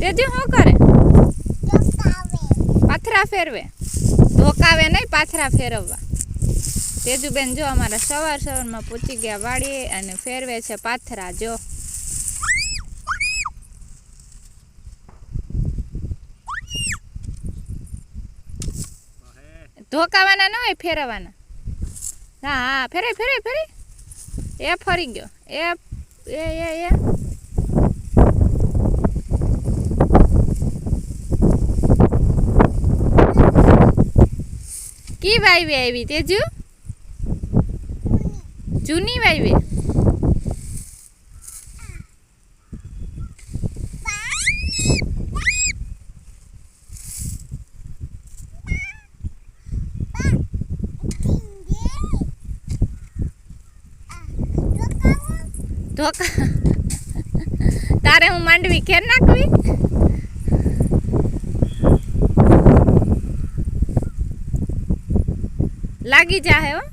તેજુ શું કરે? પાથરા ફેરવે. ધોકાવે નહીં, પાથરા ફેરવવા. તેજુબેન જો અમારા સવારમાં પહોંચી ગયા વાડીએ અને ફેરવે છે પાથરા. જો ધોકાવાના ન હોય, ફેરવવાના. હા હા, ફેરે ફેરે ફેરે. એ ફરી ગયો. એ કી વાવી આવી તેજુ? જૂની વાવી. ધોકા તારે હું માંડવી ખેર નાખવી? લાગી જાહે હો.